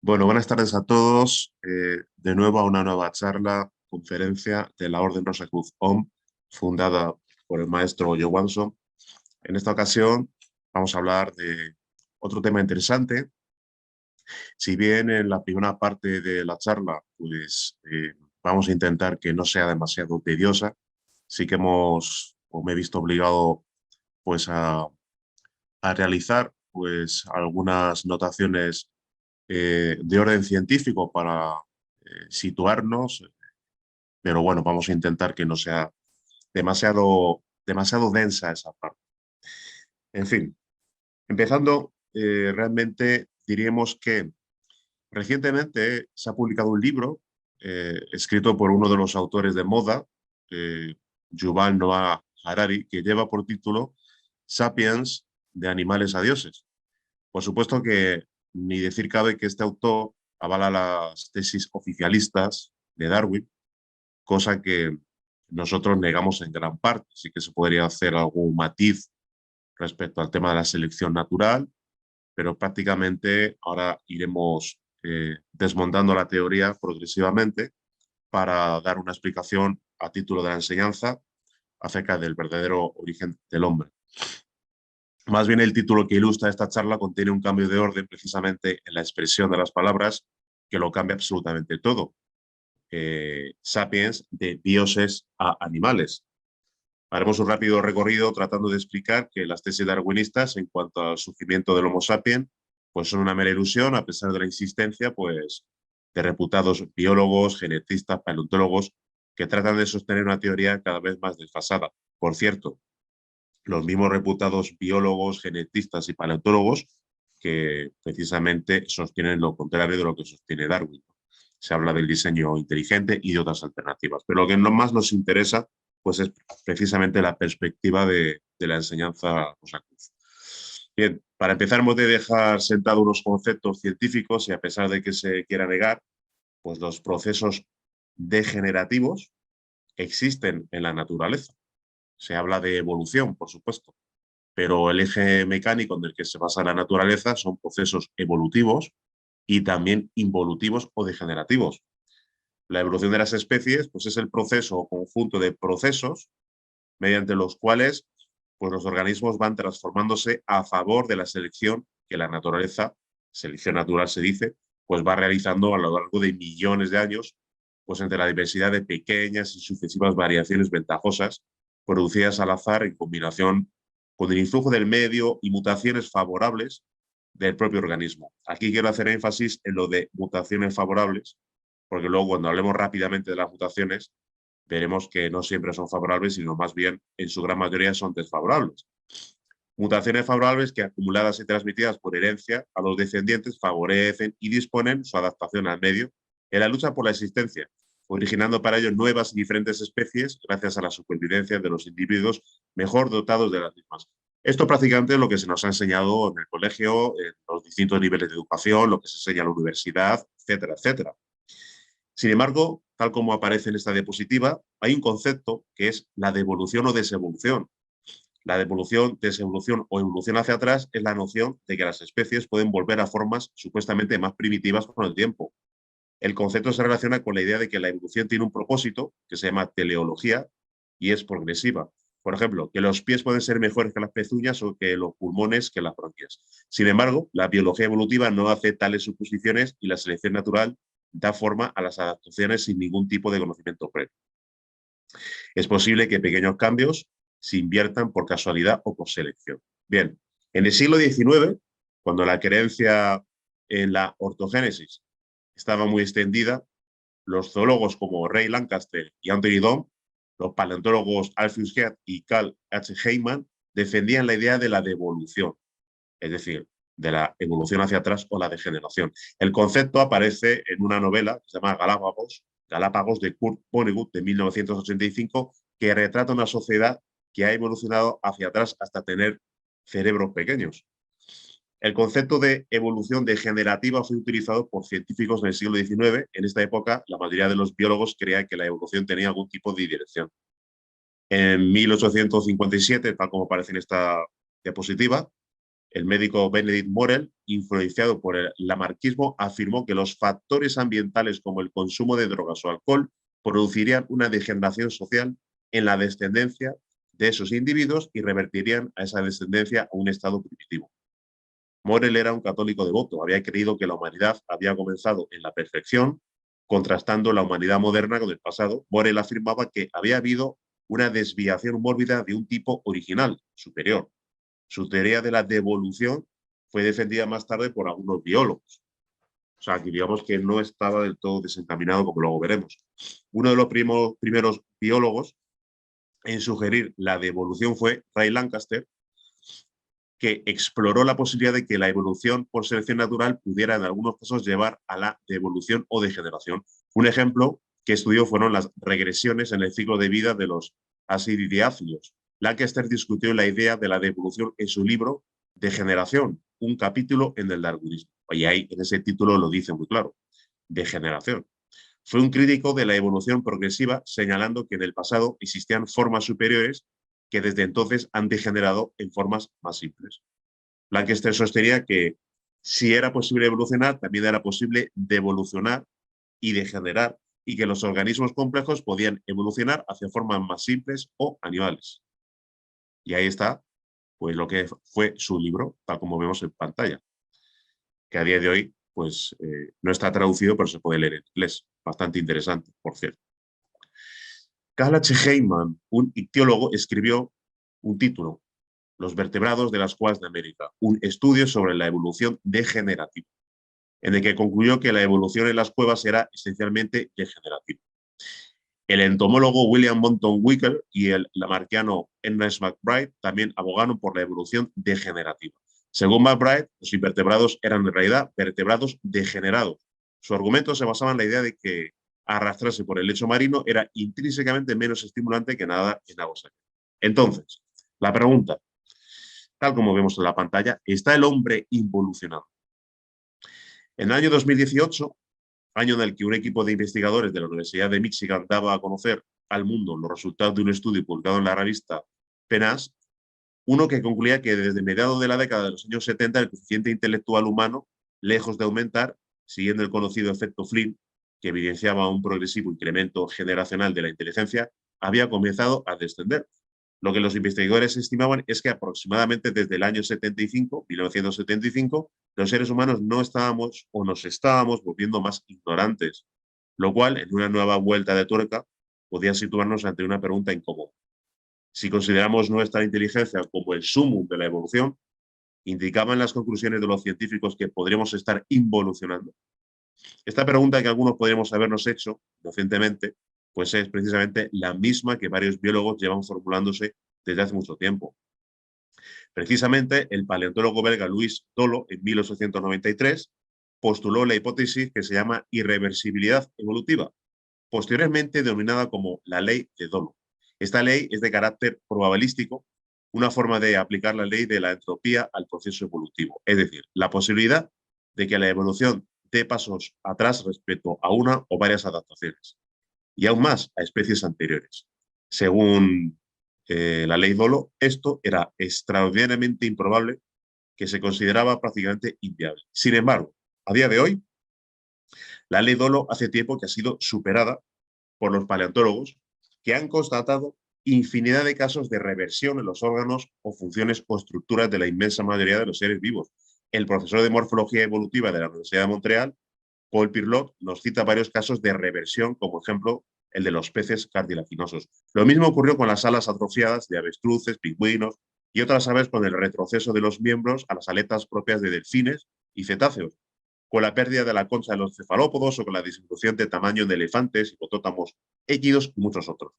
Bueno, buenas tardes a todos. De nuevo a una nueva charla, conferencia de la Orden Rosa Cruz OM, fundada por el maestro Johansson. En esta ocasión vamos a hablar de otro tema interesante. Si bien en la primera parte de la charla pues, vamos a intentar que no sea demasiado tediosa, sí que me he visto obligado pues, a realizar pues, algunas notaciones de orden científico para situarnos, pero bueno, vamos a intentar que no sea demasiado densa esa parte. En fin, empezando, realmente diríamos que recientemente se ha publicado un libro escrito por uno de los autores de moda, Yuval Noah Harari, que lleva por título Sapiens, de animales a dioses. Por supuesto que ni decir cabe que este autor avala las tesis oficialistas de Darwin, cosa que nosotros negamos en gran parte. Sí que se podría hacer algún matiz respecto al tema de la selección natural, pero prácticamente ahora iremos desmontando la teoría progresivamente para dar una explicación a título de la enseñanza acerca del verdadero origen del hombre. Más bien el título que ilustra esta charla contiene un cambio de orden precisamente en la expresión de las palabras que lo cambia absolutamente todo. Sapiens, de dioses a animales. Haremos un rápido recorrido tratando de explicar que las tesis darwinistas en cuanto al surgimiento del Homo sapiens pues son una mera ilusión a pesar de la insistencia pues, de reputados biólogos, genetistas, paleontólogos que tratan de sostener una teoría cada vez más desfasada. Por cierto, los mismos reputados biólogos, genetistas y paleontólogos que precisamente sostienen lo contrario de lo que sostiene Darwin. Se habla del diseño inteligente y de otras alternativas. Pero lo que más nos interesa pues, es precisamente la perspectiva de la enseñanza Rosa Cruz. Bien, para empezar hemos de dejar sentados unos conceptos científicos y a pesar de que se quiera negar, pues los procesos degenerativos existen en la naturaleza. Se habla de evolución, por supuesto, pero el eje mecánico en el que se basa la naturaleza son procesos evolutivos y también involutivos o degenerativos. La evolución de las especies pues, es el proceso o conjunto de procesos mediante los cuales pues, los organismos van transformándose a favor de la selección que la naturaleza, selección natural se dice, pues va realizando a lo largo de millones de años, pues entre la diversidad de pequeñas y sucesivas variaciones ventajosas producidas al azar en combinación con el influjo del medio y mutaciones favorables del propio organismo. Aquí quiero hacer énfasis en lo de mutaciones favorables, porque luego cuando hablemos rápidamente de las mutaciones, veremos que no siempre son favorables, sino más bien en su gran mayoría son desfavorables. Mutaciones favorables que acumuladas y transmitidas por herencia a los descendientes favorecen y disponen su adaptación al medio en la lucha por la existencia, originando para ello nuevas y diferentes especies gracias a la supervivencia de los individuos mejor dotados de las mismas. Esto prácticamente es lo que se nos ha enseñado en el colegio, en los distintos niveles de educación, lo que se enseña en la universidad, etcétera, etcétera. Sin embargo, tal como aparece en esta diapositiva, hay un concepto que es la devolución o desevolución. La devolución, desevolución o evolución hacia atrás es la noción de que las especies pueden volver a formas supuestamente más primitivas con el tiempo. El concepto se relaciona con la idea de que la evolución tiene un propósito que se llama teleología y es progresiva. Por ejemplo, que los pies pueden ser mejores que las pezuñas o que los pulmones que las bronquias. Sin embargo, la biología evolutiva no hace tales suposiciones y la selección natural da forma a las adaptaciones sin ningún tipo de conocimiento previo. Es posible que pequeños cambios se inviertan por casualidad o por selección. Bien, en el siglo XIX, cuando la creencia en la ortogénesis estaba muy extendida, los zoólogos como Ray Lancaster y Anthony Dohm, los paleontólogos Alpheus Heath y Carl H. Heyman, defendían la idea de la devolución, es decir, de la evolución hacia atrás o la degeneración. El concepto aparece en una novela que se llama Galápagos de Kurt Vonnegut de 1985, que retrata una sociedad que ha evolucionado hacia atrás hasta tener cerebros pequeños. El concepto de evolución degenerativa fue utilizado por científicos en el siglo XIX. En esta época, la mayoría de los biólogos creían que la evolución tenía algún tipo de dirección. En 1857, tal como aparece en esta diapositiva, El médico Benedict Morel, influenciado por el lamarckismo, afirmó que los factores ambientales como el consumo de drogas o alcohol producirían una degeneración social en la descendencia de esos individuos y revertirían a esa descendencia a un estado primitivo. Morel era un católico devoto, había creído que la humanidad había comenzado en la perfección, contrastando la humanidad moderna con el pasado. Morel afirmaba que había habido una desviación mórbida de un tipo original, superior. Su teoría de la devolución fue defendida más tarde por algunos biólogos. O sea, que digamos que no estaba del todo desencaminado, como luego veremos. Uno de los primeros biólogos en sugerir la devolución fue Ray Lankester, que exploró la posibilidad de que la evolución por selección natural pudiera en algunos casos llevar a la devolución o degeneración. Un ejemplo que estudió fueron las regresiones en el ciclo de vida de los asididáceos. Lancaster discutió la idea de la devolución en su libro Degeneración, un capítulo en el darwinismo. Y ahí en ese título lo dice muy claro, degeneración. Fue un crítico de la evolución progresiva, señalando que en el pasado existían formas superiores que desde entonces han degenerado en formas más simples. Lancaster sostenía que si era posible evolucionar, también era posible devolucionar y degenerar, y que los organismos complejos podían evolucionar hacia formas más simples o animales. Y ahí está, pues, lo que fue su libro, tal como vemos en pantalla, que a día de hoy pues, no está traducido, pero se puede leer en inglés. Bastante interesante, por cierto. Carl H. Heyman, un ictiólogo, escribió un título, Los vertebrados de las cuevas de América, un estudio sobre la evolución degenerativa, en el que concluyó que la evolución en las cuevas era esencialmente degenerativa. El entomólogo William Monton Wicker y el lamarckiano Ernest McBride también abogaron por la evolución degenerativa. Según McBride, los invertebrados eran en realidad vertebrados degenerados. Su argumento se basaba en la idea de que arrastrarse por el lecho marino era intrínsecamente menos estimulante que nada en agua salada. Entonces, la pregunta, tal como vemos en la pantalla, ¿está el hombre involucionado? En el año 2018, año en el que un equipo de investigadores de la Universidad de Michigan daba a conocer al mundo los resultados de un estudio publicado en la revista PNAS, uno que concluía que desde mediados de la década de los años 70 el coeficiente intelectual humano, lejos de aumentar, siguiendo el conocido efecto Flynn, que evidenciaba un progresivo incremento generacional de la inteligencia, había comenzado a descender. Lo que los investigadores estimaban es que aproximadamente desde el año 1975, los seres humanos no estábamos o nos estábamos volviendo más ignorantes, lo cual, en una nueva vuelta de tuerca, podía situarnos ante una pregunta incómoda. Si consideramos nuestra inteligencia como el sumum de la evolución, ¿indicaban las conclusiones de los científicos que podríamos estar involucionando? Esta pregunta que algunos podríamos habernos hecho inocentemente, pues es precisamente la misma que varios biólogos llevan formulándose desde hace mucho tiempo. Precisamente, el paleontólogo belga Louis Dolo, en 1893, postuló la hipótesis que se llama irreversibilidad evolutiva, posteriormente denominada como la ley de Dolo. Esta ley es de carácter probabilístico, una forma de aplicar la ley de la entropía al proceso evolutivo, es decir, la posibilidad de que la evolución dé pasos atrás respecto a una o varias adaptaciones, y aún más a especies anteriores. Según la ley Dolo, esto era extraordinariamente improbable, que se consideraba prácticamente inviable. Sin embargo, a día de hoy, la ley Dolo hace tiempo que ha sido superada por los paleontólogos, que han constatado infinidad de casos de reversión en los órganos o funciones o estructuras de la inmensa mayoría de los seres vivos. El profesor de morfología evolutiva de la Universidad de Montreal, Paul Pirlot, nos cita varios casos de reversión, como ejemplo el de los peces cartilaginosos. Lo mismo ocurrió con las alas atrofiadas de avestruces, pingüinos y otras aves con el retroceso de los miembros a las aletas propias de delfines y cetáceos, con la pérdida de la concha de los cefalópodos o con la disminución de tamaño de elefantes, hipopótamos, équidos y muchos otros.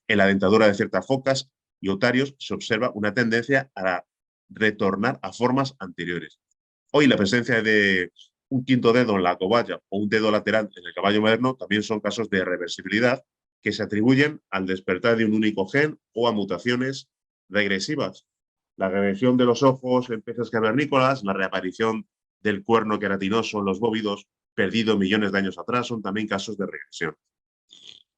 En la dentadura de ciertas focas y otarios se observa una tendencia a retornar a formas anteriores. Hoy la presencia de un quinto dedo en la cobaya o un dedo lateral en el caballo moderno también son casos de reversibilidad que se atribuyen al despertar de un único gen o a mutaciones regresivas. La regresión de los ojos en peces cavernícolas, la reaparición del cuerno queratinoso en los bóvidos, perdido millones de años atrás, son también casos de regresión.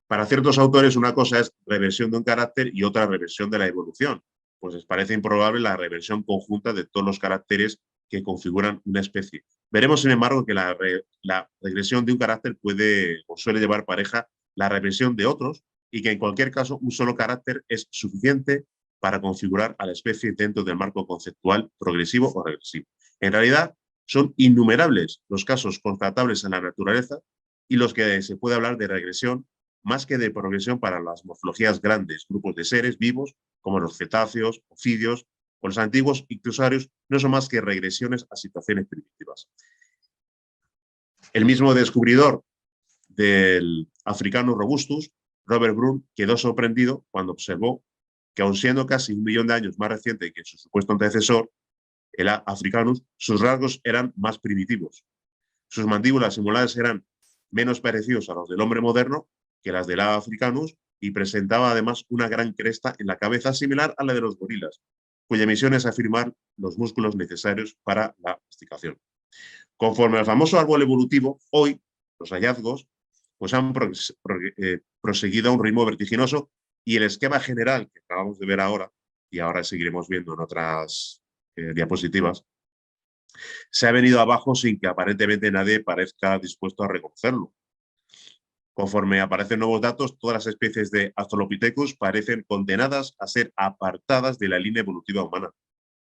Para ciertos autores, una cosa es reversión de un carácter y otra reversión de la evolución. pues les parece improbable la reversión conjunta de todos los caracteres que configuran una especie. Veremos, sin embargo, que la regresión de un carácter puede o suele llevar pareja la reversión de otros y que en cualquier caso un solo carácter es suficiente para configurar a la especie dentro del marco conceptual progresivo o regresivo. En realidad, son innumerables los casos constatables en la naturaleza y los que se puede hablar de regresión más que de progresión para las morfologías grandes, grupos de seres vivos como los cetáceos, ofidios o los antiguos ictiosauриos, no son más que regresiones a situaciones primitivas. El mismo descubridor del Africanus robustus, Robert Broom, quedó sorprendido cuando observó que, aun siendo casi 1 millón de años más reciente que su supuesto antecesor, el Africanus, sus rasgos eran más primitivos. Sus mandíbulas y molares eran menos parecidos a los del hombre moderno que las del Africanus y presentaba además una gran cresta en la cabeza similar a la de los gorilas, cuya misión es afirmar los músculos necesarios para la masticación. Conforme al famoso árbol evolutivo, hoy los hallazgos pues han proseguido a un ritmo vertiginoso y el esquema general que acabamos de ver ahora, y ahora seguiremos viendo en otras diapositivas, se ha venido abajo sin que aparentemente nadie parezca dispuesto a reconocerlo. Conforme aparecen nuevos datos, todas las especies de Australopithecus parecen condenadas a ser apartadas de la línea evolutiva humana.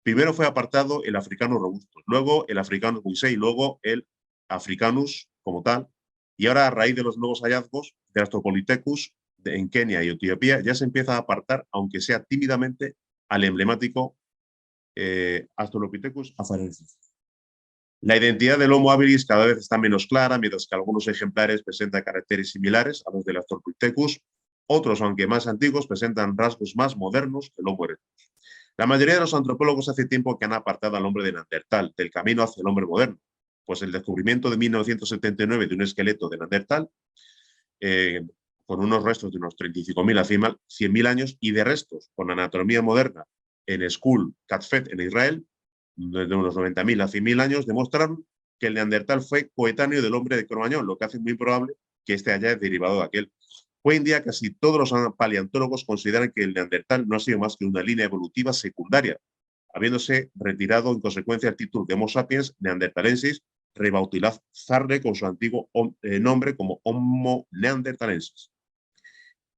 Primero fue apartado el Africanus robustus, luego el Africanus buisei, luego el Africanus como tal, y ahora a raíz de los nuevos hallazgos de Australopithecus en Kenia y Etiopía ya se empieza a apartar, aunque sea tímidamente, al emblemático Australopithecus afarensis. La identidad del Homo habilis cada vez está menos clara, mientras que algunos ejemplares presentan caracteres similares a los del Australopithecus, otros, aunque más antiguos, presentan rasgos más modernos que el Homo erectus. La mayoría de los antropólogos hace tiempo que han apartado al hombre de Neandertal del camino hacia el hombre moderno, pues el descubrimiento de 1979 de un esqueleto de Neandertal con unos restos de unos 35.000 a 100.000 años y de restos con anatomía moderna en Skull Catfet en Israel, de unos 90.000 a 100.000 años, demostraron que el Neandertal fue coetáneo del hombre de Cro-Magnon, lo que hace muy probable que este haya derivado de aquel. Hoy en día casi todos los paleontólogos consideran que el Neandertal no ha sido más que una línea evolutiva secundaria, habiéndose retirado en consecuencia el título de Homo sapiens neanderthalensis, rebautizarle con su antiguo nombre como Homo neanderthalensis.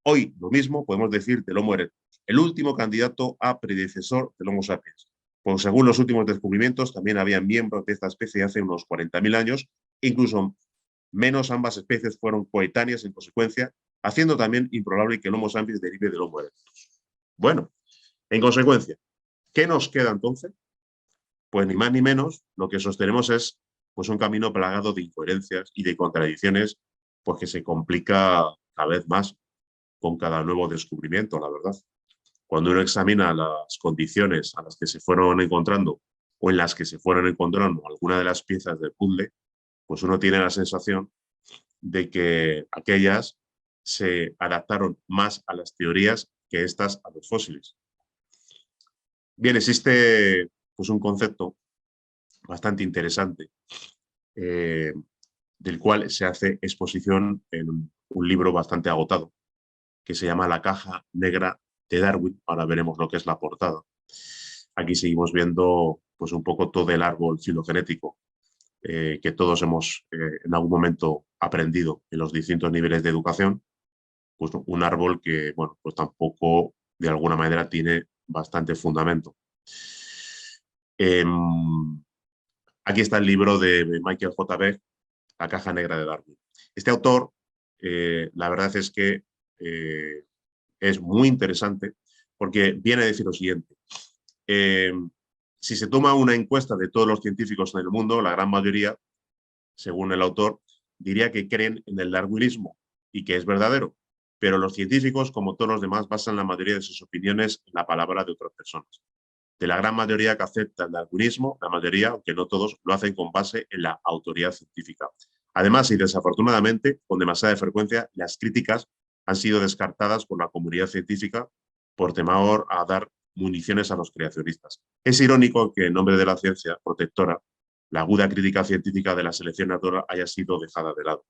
Hoy lo mismo podemos decir del Homo erectus, el último candidato a predecesor del Homo sapiens. Pues según los últimos descubrimientos, también había miembros de esta especie hace unos 40.000 años, incluso menos ambas especies fueron coetáneas en consecuencia, haciendo también improbable que el Homo sapiens derive del Homo erectus. Bueno, en consecuencia, ¿qué nos queda entonces? Pues ni más ni menos, lo que sostenemos es pues, un camino plagado de incoherencias y de contradicciones, pues que se complica cada vez más con cada nuevo descubrimiento, la verdad. Cuando uno examina las condiciones a las que se fueron encontrando o en las que se fueron encontrando algunas de las piezas del puzzle, pues uno tiene la sensación de que aquellas se adaptaron más a las teorías que estas a los fósiles. Bien, existe pues, un concepto bastante interesante del cual se hace exposición en un libro bastante agotado que se llama La caja negra de Darwin. Ahora veremos lo que es la portada. Aquí seguimos viendo pues, un poco todo el árbol filogenético que todos hemos en algún momento aprendido en los distintos niveles de educación, pues un árbol que, bueno, pues tampoco de alguna manera tiene bastante fundamento. Aquí está el libro de Michael J. Beck, La caja negra de Darwin. Este autor, la verdad es que es muy interesante porque viene a decir lo siguiente. Si se toma una encuesta de todos los científicos en el mundo, la gran mayoría, según el autor, diría que creen en el darwinismo y que es verdadero, pero los científicos, como todos los demás, basan la mayoría de sus opiniones en la palabra de otras personas. De la gran mayoría que acepta el darwinismo, la mayoría, aunque no todos, lo hacen con base en la autoridad científica. Además, y desafortunadamente, con demasiada frecuencia, las críticas han sido descartadas por la comunidad científica por temor a dar municiones a los creacionistas. Es irónico que en nombre de la ciencia protectora, la aguda crítica científica de la selección natural haya sido dejada de lado.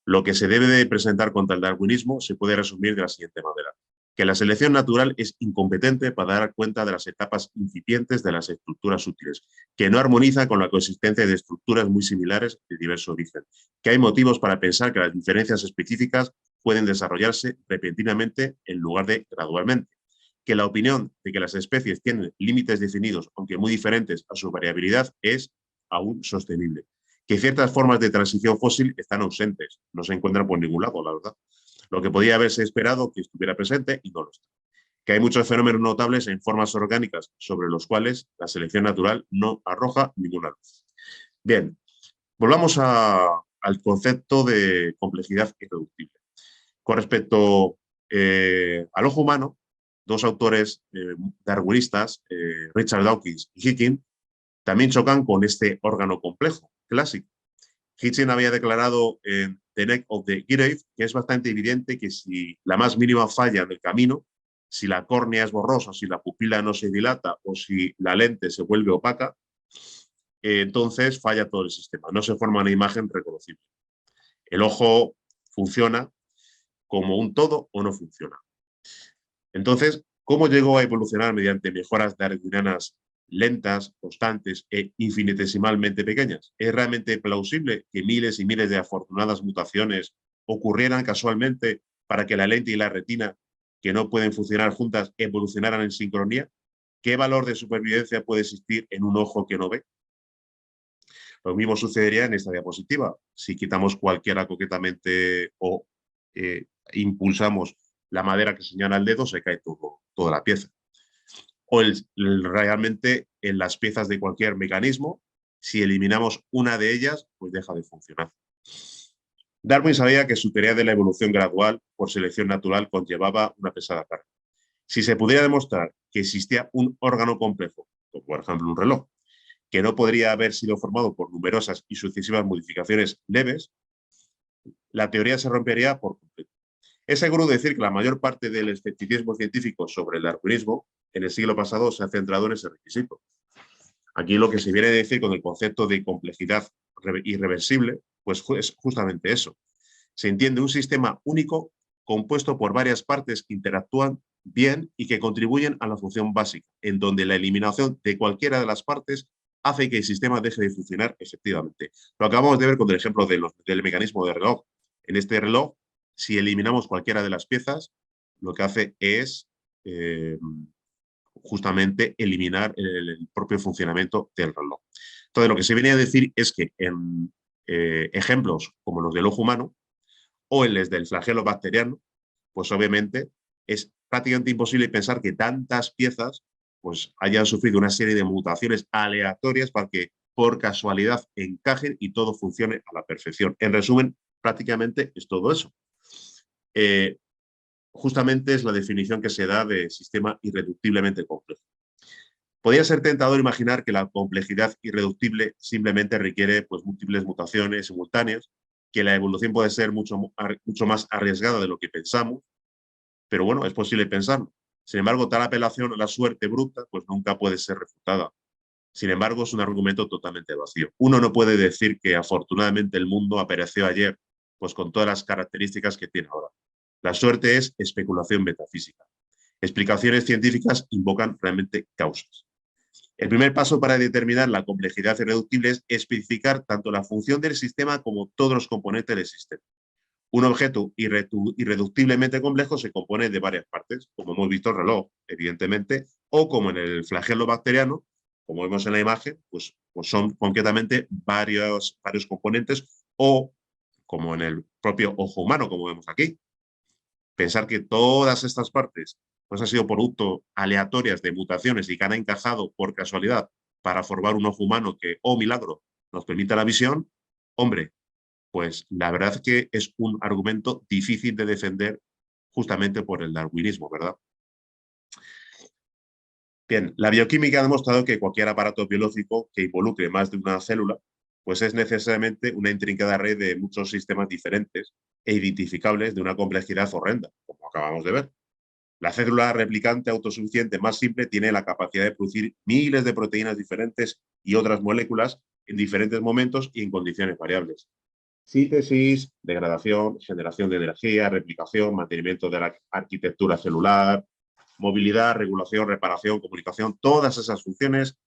Lo que se debe de presentar contra el darwinismo se puede resumir de la siguiente manera. que la selección natural es incompetente para dar cuenta de las etapas incipientes de las estructuras útiles, que no armoniza con la coexistencia de estructuras muy similares de diverso origen, que hay motivos para pensar que las diferencias específicas pueden desarrollarse repentinamente en lugar de gradualmente, que la opinión de que las especies tienen límites definidos, aunque muy diferentes a su variabilidad, es aún sostenible, que ciertas formas de transición fósil están ausentes, no se encuentran por ningún lado, la verdad. Lo que podía haberse esperado que estuviera presente y no lo está. Que hay muchos fenómenos notables en formas orgánicas sobre los cuales la selección natural no arroja ninguna luz. Bien, volvamos al concepto de complejidad irreductible. Con respecto al ojo humano, dos autores darwinistas, Richard Dawkins y Hitchens, también chocan con este órgano complejo, clásico. Hitchens había declarado en The Neck of the Giraffe que es bastante evidente que si la más mínima falla en el camino, si la córnea es borrosa, si la pupila no se dilata o si la lente se vuelve opaca, entonces falla todo el sistema, no se forma una imagen reconocible. El ojo funciona como un todo o no funciona. Entonces, ¿cómo llegó a evolucionar mediante mejoras darwinianas lentas, constantes e infinitesimalmente pequeñas? ¿Es realmente plausible que miles y miles de afortunadas mutaciones ocurrieran casualmente para que la lente y la retina, que no pueden funcionar juntas, evolucionaran en sincronía? ¿Qué valor de supervivencia puede existir en un ojo que no ve? Lo mismo sucedería en esta diapositiva. Si quitamos cualquiera coquetamente o impulsamos la madera que señala el dedo, se cae toda la pieza. O realmente en las piezas de cualquier mecanismo, si eliminamos una de ellas, pues deja de funcionar. Darwin sabía que su teoría de la evolución gradual por selección natural conllevaba una pesada carga. Si se pudiera demostrar que existía un órgano complejo, como por ejemplo un reloj, que no podría haber sido formado por numerosas y sucesivas modificaciones leves, la teoría se rompería por completo. Es seguro decir que la mayor parte del escepticismo científico sobre el darwinismo en el siglo pasado se ha centrado en ese requisito. Aquí lo que se viene a decir con el concepto de complejidad irreversible, pues es justamente eso. Se entiende un sistema único compuesto por varias partes que interactúan bien y que contribuyen a la función básica, en donde la eliminación de cualquiera de las partes hace que el sistema deje de funcionar efectivamente. Lo acabamos de ver con el ejemplo del mecanismo de reloj. En este reloj, si eliminamos cualquiera de las piezas, lo que hace es justamente eliminar el propio funcionamiento del reloj. Entonces, lo que se viene a decir es que en ejemplos como los del ojo humano o en los del flagelo bacteriano, pues obviamente es prácticamente imposible pensar que tantas piezas pues hayan sufrido una serie de mutaciones aleatorias para que por casualidad encajen y todo funcione a la perfección. En resumen, prácticamente es todo eso. Justamente es la definición que se da de sistema irreductiblemente complejo. Podría ser tentador imaginar que la complejidad irreductible simplemente requiere pues, múltiples mutaciones simultáneas, que la evolución puede ser mucho más arriesgada de lo que pensamos, pero bueno, es posible pensarlo. Sin embargo, tal apelación a la suerte bruta pues nunca puede ser refutada. Sin embargo, es un argumento totalmente vacío. Uno no puede decir que afortunadamente el mundo apareció ayer pues con todas las características que tiene ahora. La suerte es especulación metafísica. Explicaciones científicas invocan realmente causas. El primer paso para determinar la complejidad irreductible es especificar tanto la función del sistema como todos los componentes del sistema. Un objeto irreductiblemente complejo se compone de varias partes, como hemos visto el reloj, evidentemente, o como en el flagelo bacteriano, como vemos en la imagen, pues son concretamente varios componentes, o como en el propio ojo humano, como vemos aquí. Pensar que todas estas partes pues, han sido producto aleatorias de mutaciones y que han encajado por casualidad para formar un ojo humano que, oh milagro, nos permita la visión, hombre, pues la verdad es que es un argumento difícil de defender justamente por el darwinismo, ¿verdad? Bien, la bioquímica ha demostrado que cualquier aparato biológico que involucre más de una célula, pues es necesariamente una intrincada red de muchos sistemas diferentes e identificables de una complejidad horrenda, como acabamos de ver. La célula replicante autosuficiente más simple tiene la capacidad de producir miles de proteínas diferentes y otras moléculas en diferentes momentos y en condiciones variables. Síntesis, degradación, generación de energía, replicación, mantenimiento de la arquitectura celular, movilidad, regulación, reparación, comunicación, todas esas funciones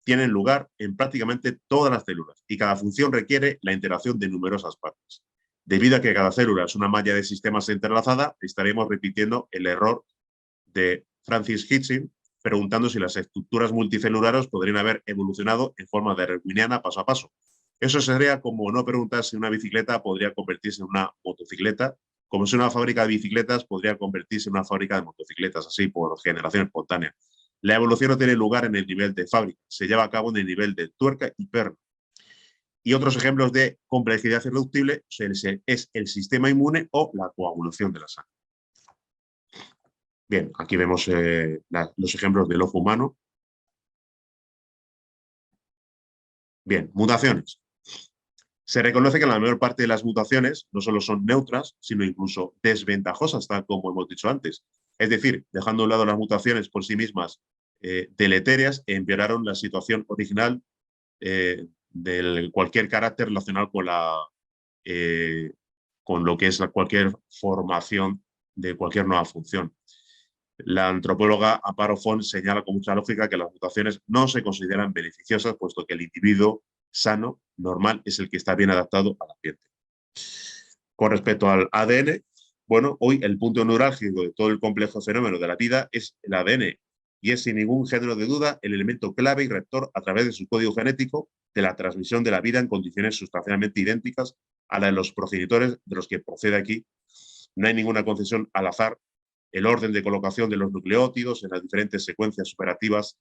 tienen lugar en prácticamente todas las células y cada función requiere la interacción de numerosas partes. Debido a que cada célula es una malla de sistemas entrelazada, estaremos repitiendo el error de Francis Hitching, preguntando si las estructuras multicelulares podrían haber evolucionado en forma darwiniana paso a paso. Eso sería como no preguntar si una bicicleta podría convertirse en una motocicleta, como si una fábrica de bicicletas podría convertirse en una fábrica de motocicletas, así por generación espontánea. La evolución no tiene lugar en el nivel de fábrica, se lleva a cabo en el nivel de tuerca y perno. Y otros ejemplos de complejidad irreductible es el sistema inmune o la coagulación de la sangre. Bien, aquí vemos los ejemplos del ojo humano. Bien, mutaciones. Se reconoce que la mayor parte de las mutaciones no solo son neutras, sino incluso desventajosas, tal como hemos dicho antes. Es decir, dejando a un lado las mutaciones por sí mismas deleterias, empeoraron la situación original de cualquier carácter relacionado con lo que es cualquier formación de cualquier nueva función. La antropóloga Amparo Font señala con mucha lógica que las mutaciones no se consideran beneficiosas, puesto que el individuo sano, normal, es el que está bien adaptado al ambiente. Con respecto al ADN, bueno, hoy el punto neurálgico de todo el complejo fenómeno de la vida es el ADN, y es sin ningún género de duda el elemento clave y rector a través de su código genético de la transmisión de la vida en condiciones sustancialmente idénticas a la de los progenitores de los que procede aquí. No hay ninguna concesión al azar. El orden de colocación de los nucleótidos en las diferentes secuencias operativas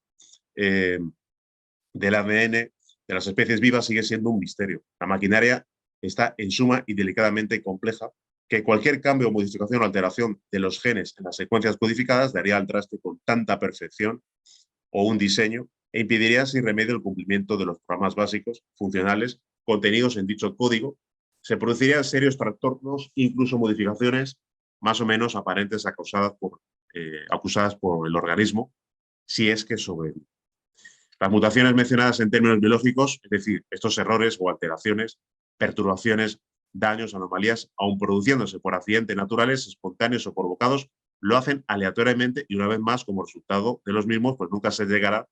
del ADN de las especies vivas sigue siendo un misterio. La maquinaria está en suma y delicadamente compleja, que cualquier cambio, modificación o alteración de los genes en las secuencias codificadas daría al traste con tanta perfección o un diseño e impediría sin remedio el cumplimiento de los programas básicos, funcionales, contenidos en dicho código. Se producirían serios trastornos, incluso modificaciones más o menos aparentes acusadas por el organismo, si es que sobrevive. Las mutaciones mencionadas en términos biológicos, es decir, estos errores o alteraciones, perturbaciones, daños, anomalías, aun produciéndose por accidentes naturales, espontáneos o provocados, lo hacen aleatoriamente y una vez más, como resultado de los mismos, pues nunca se llegará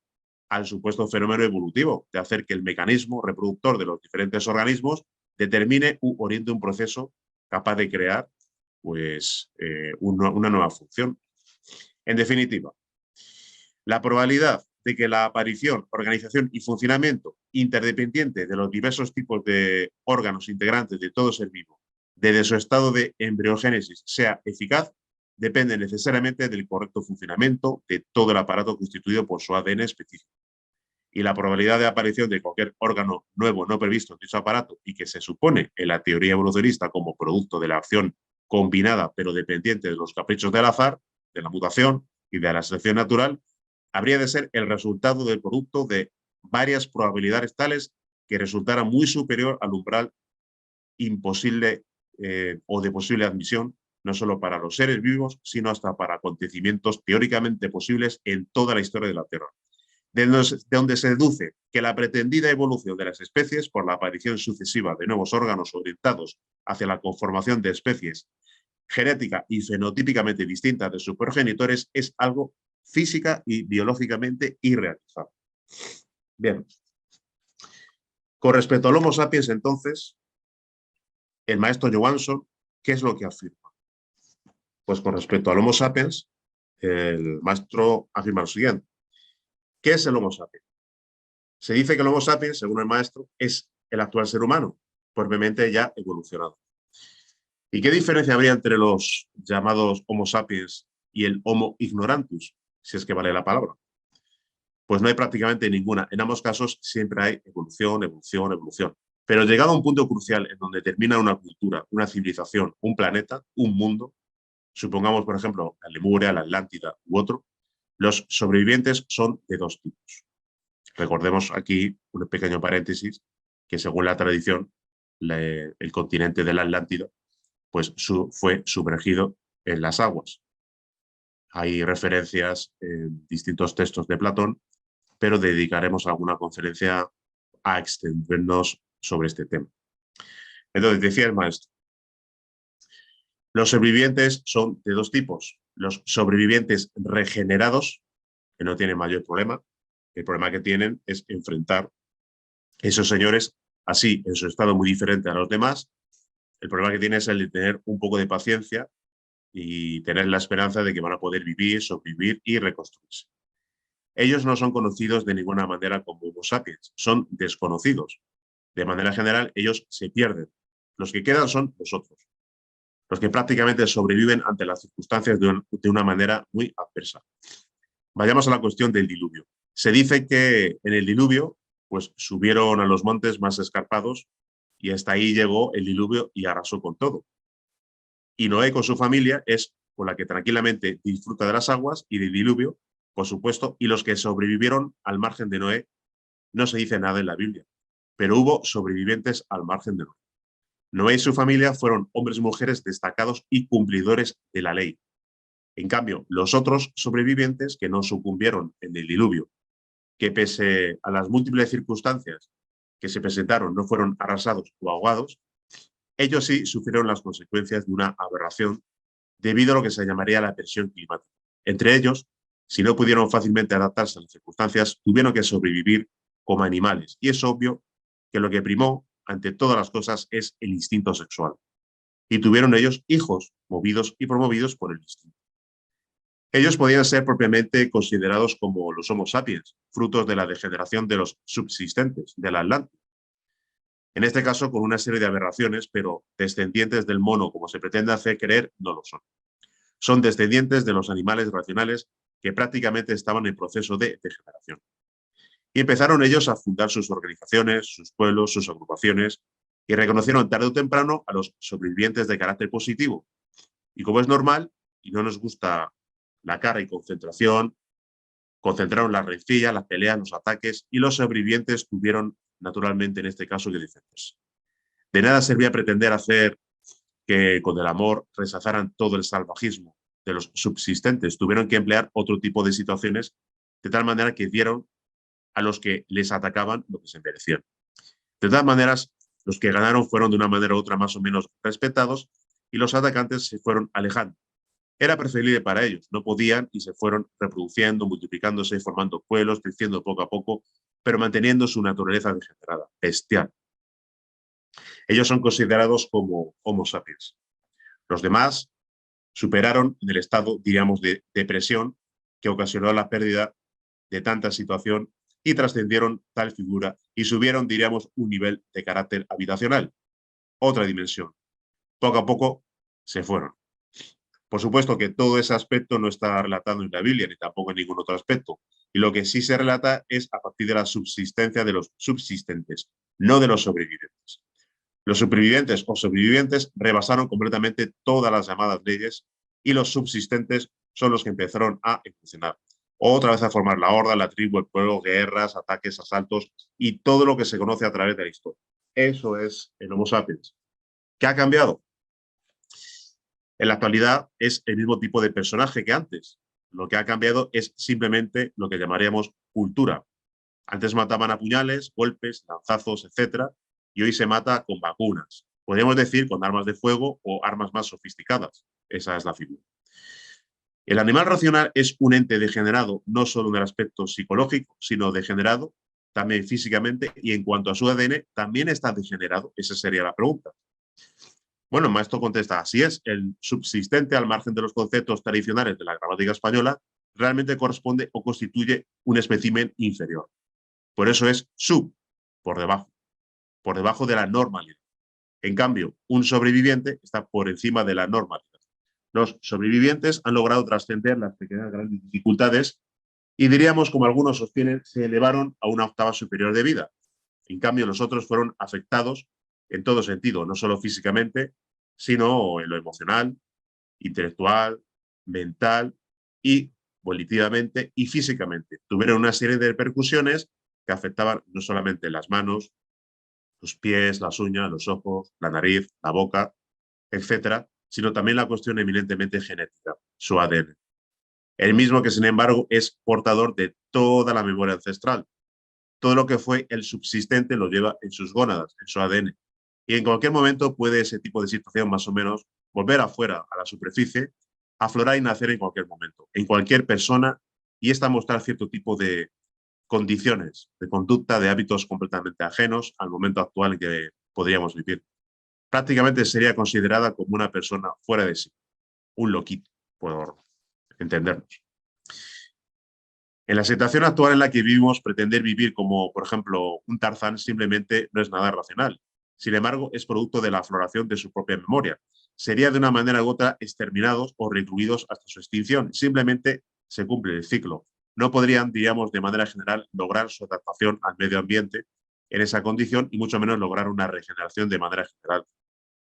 al supuesto fenómeno evolutivo de hacer que el mecanismo reproductor de los diferentes organismos determine u oriente un proceso capaz de crear pues, una nueva función. En definitiva, la probabilidad de que la aparición, organización y funcionamiento interdependiente de los diversos tipos de órganos integrantes de todo ser vivo, desde su estado de embriogénesis, sea eficaz, depende necesariamente del correcto funcionamiento de todo el aparato constituido por su ADN específico. Y la probabilidad de aparición de cualquier órgano nuevo no previsto en dicho aparato y que se supone en la teoría evolucionista como producto de la acción combinada pero dependiente de los caprichos del azar, de la mutación y de la selección natural, habría de ser el resultado del producto de varias probabilidades tales que resultara muy superior al umbral imposible o de posible admisión, no solo para los seres vivos, sino hasta para acontecimientos teóricamente posibles en toda la historia de la Tierra. De donde se deduce que la pretendida evolución de las especies por la aparición sucesiva de nuevos órganos orientados hacia la conformación de especies genética y fenotípicamente distintas de sus progenitores es algo física y biológicamente irrealizable. Bien. Con respecto al Homo sapiens, entonces, el maestro Johansson, ¿qué es lo que afirma? Pues con respecto al Homo sapiens, el maestro afirma lo siguiente. ¿Qué es el Homo sapiens? Se dice que el Homo sapiens, según el maestro, es el actual ser humano, propiamente ya evolucionado. ¿Y qué diferencia habría entre los llamados Homo sapiens y el Homo ignorantus, si es que vale la palabra? Pues no hay prácticamente ninguna. En ambos casos siempre hay evolución, evolución, evolución. Pero llegado a un punto crucial en donde termina una cultura, una civilización, un planeta, un mundo, supongamos, por ejemplo, la Lemuria, la Atlántida u otro, los sobrevivientes son de dos tipos. Recordemos aquí un pequeño paréntesis, que según la tradición, el continente de la Atlántida pues, fue sumergido en las aguas. Hay referencias en distintos textos de Platón, pero dedicaremos alguna conferencia a extendernos sobre este tema. Entonces, decía el maestro, los sobrevivientes son de dos tipos. Los sobrevivientes regenerados, que no tienen mayor problema. El problema que tienen es enfrentar a esos señores así, en su estado muy diferente a los demás. El problema que tienen es el de tener un poco de paciencia y tener la esperanza de que van a poder vivir, sobrevivir y reconstruirse. Ellos no son conocidos de ninguna manera como Homo sapiens, son desconocidos. De manera general, ellos se pierden. Los que quedan son nosotros, los que prácticamente sobreviven ante las circunstancias de una manera muy adversa. Vayamos a la cuestión del diluvio. Se dice que en el diluvio pues, subieron a los montes más escarpados y hasta ahí llegó el diluvio y arrasó con todo. Y Noé con su familia es con la que tranquilamente disfruta de las aguas y del diluvio, por supuesto, y los que sobrevivieron al margen de Noé, no se dice nada en la Biblia, pero hubo sobrevivientes al margen de Noé. Noé y su familia fueron hombres y mujeres destacados y cumplidores de la ley. En cambio, los otros sobrevivientes que no sucumbieron en el diluvio, que pese a las múltiples circunstancias que se presentaron no fueron arrasados o ahogados, ellos sí sufrieron las consecuencias de una aberración debido a lo que se llamaría la presión climática. Entre ellos, si no pudieron fácilmente adaptarse a las circunstancias, tuvieron que sobrevivir como animales. Y es obvio que lo que primó ante todas las cosas es el instinto sexual. Y tuvieron ellos hijos, movidos y promovidos por el instinto. Ellos podían ser propiamente considerados como los Homo sapiens, frutos de la degeneración de los subsistentes, del Atlántico. En este caso, con una serie de aberraciones, pero descendientes del mono, como se pretende hacer creer, no lo son. Son descendientes de los animales racionales que prácticamente estaban en proceso de degeneración. Y empezaron ellos a fundar sus organizaciones, sus pueblos, sus agrupaciones, y reconocieron tarde o temprano a los sobrevivientes de carácter positivo. Y como es normal, y no nos gusta la cara y concentración, concentraron las rencillas, las peleas, los ataques, y los sobrevivientes tuvieron, naturalmente, en este caso, que defenderse. De nada servía pretender hacer que con el amor rechazaran todo el salvajismo de los subsistentes. Tuvieron que emplear otro tipo de situaciones de tal manera que dieron a los que les atacaban lo que se merecían. De todas maneras, los que ganaron fueron de una manera u otra más o menos respetados y los atacantes se fueron alejando. Era preferible para ellos, no podían y se fueron reproduciendo, multiplicándose, formando pueblos, creciendo poco a poco, pero manteniendo su naturaleza degenerada, bestial. Ellos son considerados como Homo sapiens. Los demás superaron en el estado, diríamos, de depresión que ocasionó la pérdida de tanta situación y trascendieron tal figura y subieron, diríamos, un nivel de carácter habitacional, otra dimensión. Poco a poco se fueron. Por supuesto que todo ese aspecto no está relatado en la Biblia ni tampoco en ningún otro aspecto. Y lo que sí se relata es a partir de la subsistencia de los subsistentes, no de los sobrevivientes. Los supervivientes o sobrevivientes rebasaron completamente todas las llamadas leyes y los subsistentes son los que empezaron a evolucionar. Otra vez a formar la horda, la tribu, el pueblo, guerras, ataques, asaltos y todo lo que se conoce a través de la historia. Eso es el Homo sapiens. ¿Qué ha cambiado? En la actualidad es el mismo tipo de personaje que antes. Lo que ha cambiado es simplemente lo que llamaríamos cultura. Antes mataban a puñales, golpes, lanzazos, etcétera, y hoy se mata con vacunas. Podríamos decir con armas de fuego o armas más sofisticadas. Esa es la figura. El animal racional es un ente degenerado, no solo en el aspecto psicológico, sino degenerado también físicamente, y en cuanto a su ADN, también está degenerado. Esa sería la pregunta. Bueno, el maestro contesta, así es, el subsistente al margen de los conceptos tradicionales de la gramática española realmente corresponde o constituye un espécimen inferior. Por eso es sub, por debajo de la normalidad. En cambio, un sobreviviente está por encima de la normalidad. Los sobrevivientes han logrado trascender las pequeñas grandes dificultades y diríamos, como algunos sostienen, se elevaron a una octava superior de vida. En cambio, los otros fueron afectados en todo sentido, no solo físicamente, sino en lo emocional, intelectual, mental y volitivamente y físicamente. Tuvieron una serie de repercusiones que afectaban no solamente las manos, los pies, las uñas, los ojos, la nariz, la boca, etcétera, sino también la cuestión eminentemente genética, su ADN. El mismo que, sin embargo, es portador de toda la memoria ancestral. Todo lo que fue el subsistente lo lleva en sus gónadas, en su ADN. Y en cualquier momento puede ese tipo de situación más o menos volver afuera a la superficie, aflorar y nacer en cualquier momento, en cualquier persona, y esta mostrar cierto tipo de condiciones de conducta, de hábitos completamente ajenos al momento actual en que podríamos vivir. Prácticamente sería considerada como una persona fuera de sí, un loquito, por entendernos. En la situación actual en la que vivimos, pretender vivir como, por ejemplo, un Tarzán simplemente no es nada racional. Sin embargo, es producto de la afloración de su propia memoria. Sería de una manera u otra exterminados o recluidos hasta su extinción. Simplemente se cumple el ciclo. No podrían, diríamos, de manera general, lograr su adaptación al medio ambiente en esa condición y mucho menos lograr una regeneración de manera general.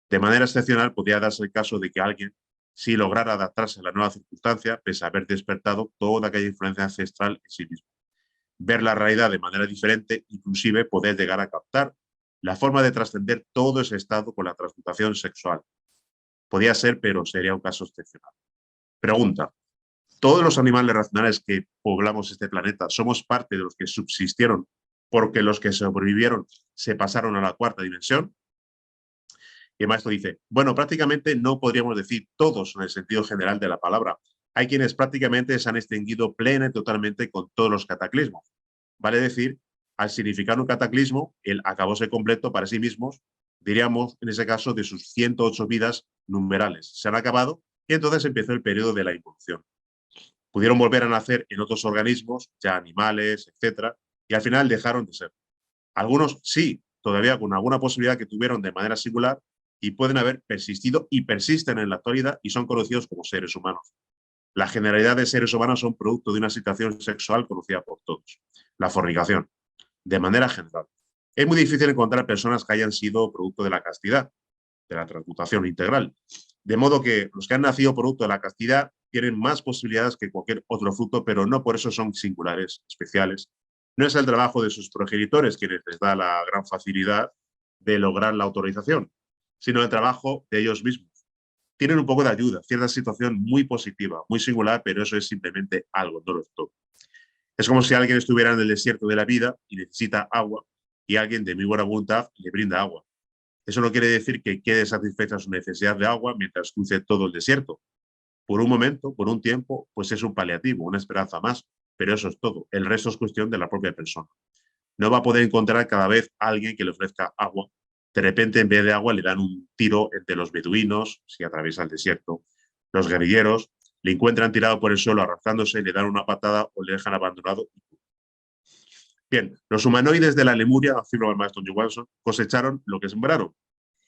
De manera excepcional, podría darse el caso de que alguien sí lograra adaptarse a la nueva circunstancia, pese a haber despertado toda aquella influencia ancestral en sí mismo. Ver la realidad de manera diferente, inclusive poder llegar a captar la forma de trascender todo ese estado con la transmutación sexual. Podría ser, pero sería un caso excepcional. Pregunta: ¿todos los animales racionales que poblamos este planeta somos parte de los que subsistieron porque los que sobrevivieron se pasaron a la cuarta dimensión? Y el maestro dice, bueno, prácticamente no podríamos decir todos en el sentido general de la palabra. Hay quienes prácticamente se han extinguido plena y totalmente con todos los cataclismos. Vale decir, al significar un cataclismo, el acabóse completo para sí mismos, diríamos en ese caso de sus 108 vidas numerales. Se han acabado y entonces empezó el periodo de la involución. Pudieron volver a nacer en otros organismos, ya animales, etcétera, y al final dejaron de ser. Algunos sí, todavía con alguna posibilidad que tuvieron de manera singular y pueden haber persistido y persisten en la actualidad y son conocidos como seres humanos. La generalidad de seres humanos son producto de una situación sexual conocida por todos, la fornicación, de manera general. Es muy difícil encontrar personas que hayan sido producto de la castidad, de la transmutación integral. De modo que los que han nacido producto de la castidad tienen más posibilidades que cualquier otro fruto, pero no por eso son singulares, especiales. No es el trabajo de sus progenitores quienes les da la gran facilidad de lograr la autorización, sino el trabajo de ellos mismos. Tienen un poco de ayuda, cierta situación muy positiva, muy singular, pero eso es simplemente algo, no lo es todo. Es como si alguien estuviera en el desierto de la vida y necesita agua y alguien de muy buena voluntad le brinda agua. Eso no quiere decir que quede satisfecha su necesidad de agua mientras cruce todo el desierto. Por un momento, por un tiempo, pues es un paliativo, una esperanza más, pero eso es todo. El resto es cuestión de la propia persona. No va a poder encontrar cada vez a alguien que le ofrezca agua. De repente, en vez de agua, le dan un tiro entre los beduinos, si atraviesa el desierto. Los guerrilleros le encuentran tirado por el suelo arrastrándose, le dan una patada o le dejan abandonado. Bien, los humanoides de la Lemuria, afirma el maestro John Watson, cosecharon lo que sembraron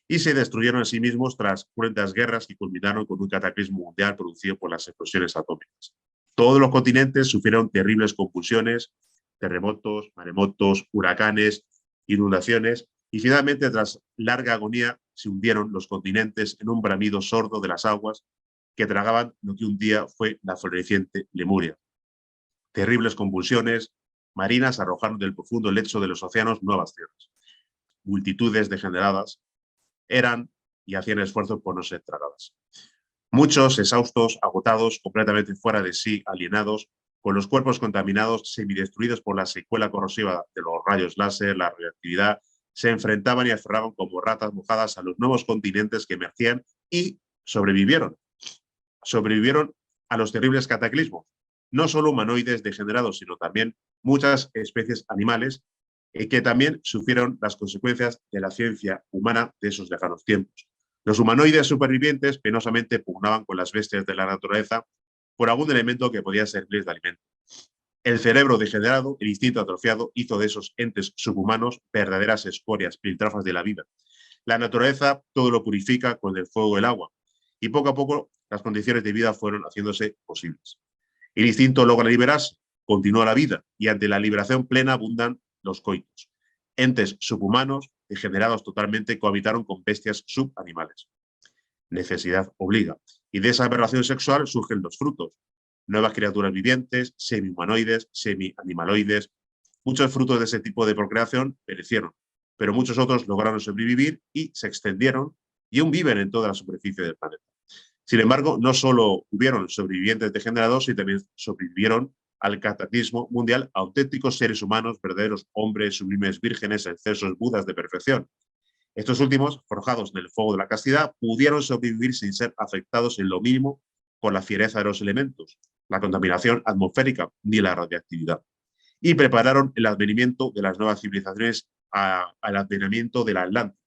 y se destruyeron a sí mismos tras cruentas guerras que culminaron con un cataclismo mundial producido por las explosiones atómicas. Todos los continentes sufrieron terribles convulsiones, terremotos, maremotos, huracanes, inundaciones, y finalmente, tras larga agonía, se hundieron los continentes en un bramido sordo de las aguas que tragaban lo que un día fue la floreciente Lemuria. Terribles convulsiones marinas arrojaron del profundo lecho de los océanos nuevas tierras. Multitudes degeneradas eran y hacían esfuerzos por no ser tragadas. Muchos, exhaustos, agotados, completamente fuera de sí, alienados, con los cuerpos contaminados, semidestruidos por la secuela corrosiva de los rayos láser, la radioactividad, se enfrentaban y aferraban como ratas mojadas a los nuevos continentes que emergían y sobrevivieron. Sobrevivieron a los terribles cataclismos. No solo humanoides degenerados, sino también muchas especies animales que también sufrieron las consecuencias de la ciencia humana de esos lejanos tiempos. Los humanoides supervivientes penosamente pugnaban con las bestias de la naturaleza por algún elemento que podía servirles de alimento. El cerebro degenerado, el instinto atrofiado, hizo de esos entes subhumanos verdaderas escorias, piltrafas de la vida. La naturaleza todo lo purifica con el fuego del agua, y poco a poco las condiciones de vida fueron haciéndose posibles. El instinto logra liberarse, continúa la vida, y ante la liberación plena abundan los coitos. Entes subhumanos, degenerados totalmente, cohabitaron con bestias subanimales. Necesidad obliga. Y de esa aberración sexual surgen los frutos. Nuevas criaturas vivientes, semi-humanoides, semi-animaloides. Muchos frutos de ese tipo de procreación perecieron, pero muchos otros lograron sobrevivir y se extendieron y aún viven en toda la superficie del planeta. Sin embargo, no solo hubieron sobrevivientes degenerados, sino también sobrevivieron al cataclismo mundial auténticos seres humanos, verdaderos hombres, sublimes vírgenes, excesos budas de perfección. Estos últimos, forjados en el fuego de la castidad, pudieron sobrevivir sin ser afectados en lo mínimo por la fiereza de los elementos, la contaminación atmosférica ni la radiactividad, y prepararon el advenimiento de las nuevas civilizaciones al advenimiento de la Atlántida.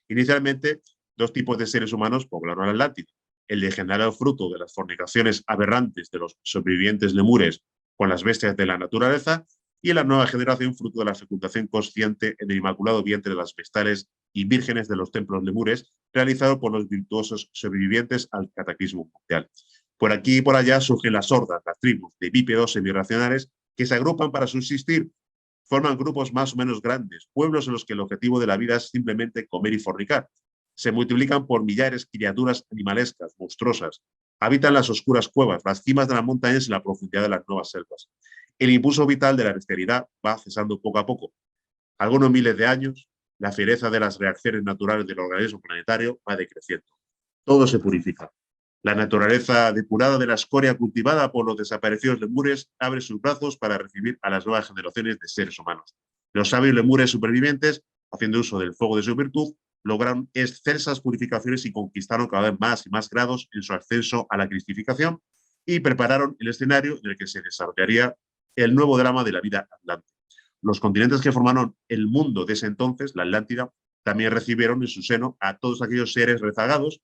Inicialmente, dos tipos de seres humanos poblaron la Atlántida: el degenerado fruto de las fornicaciones aberrantes de los sobrevivientes lemures con las bestias de la naturaleza, y la nueva generación fruto de la fecundación consciente en el inmaculado vientre de las vestales y vírgenes de los templos lemures, realizado por los virtuosos sobrevivientes al cataclismo mundial. Por aquí y por allá surgen las hordas, las tribus de bípedos semirracionales que se agrupan para subsistir, forman grupos más o menos grandes, pueblos en los que el objetivo de la vida es simplemente comer y fornicar. Se multiplican por millares criaturas animalescas, monstruosas. Habitan las oscuras cuevas, las cimas de las montañas y la profundidad de las nuevas selvas. El impulso vital de la bestialidad va cesando poco a poco. Algunos miles de años, la fiereza de las reacciones naturales del organismo planetario va decreciendo. Todo se purifica. La naturaleza depurada de la escoria cultivada por los desaparecidos lemures abre sus brazos para recibir a las nuevas generaciones de seres humanos. Los sabios lemures supervivientes, haciendo uso del fuego de su virtud, lograron excelsas purificaciones y conquistaron cada vez más y más grados en su ascenso a la cristificación, y prepararon el escenario en el que se desarrollaría el nuevo drama de la vida atlántica. Los continentes que formaron el mundo de ese entonces, la Atlántida, también recibieron en su seno a todos aquellos seres rezagados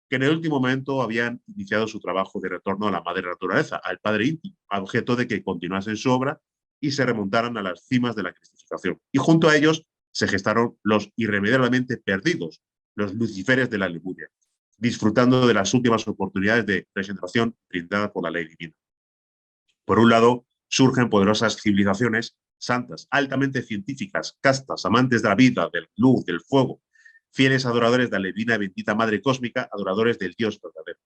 que en el último momento habían iniciado su trabajo de retorno a la madre naturaleza, al Padre íntimo, a objeto de que continuasen su obra y se remontaran a las cimas de la cristificación. Y junto a ellos se gestaron los irremediablemente perdidos, los luciferes de la Lemuria, disfrutando de las últimas oportunidades de regeneración brindadas por la ley divina. Por un lado, surgen poderosas civilizaciones santas, altamente científicas, castas, amantes de la vida, de la luz, del fuego, fieles adoradores de la divina y bendita Madre Cósmica, adoradores del Dios verdadero.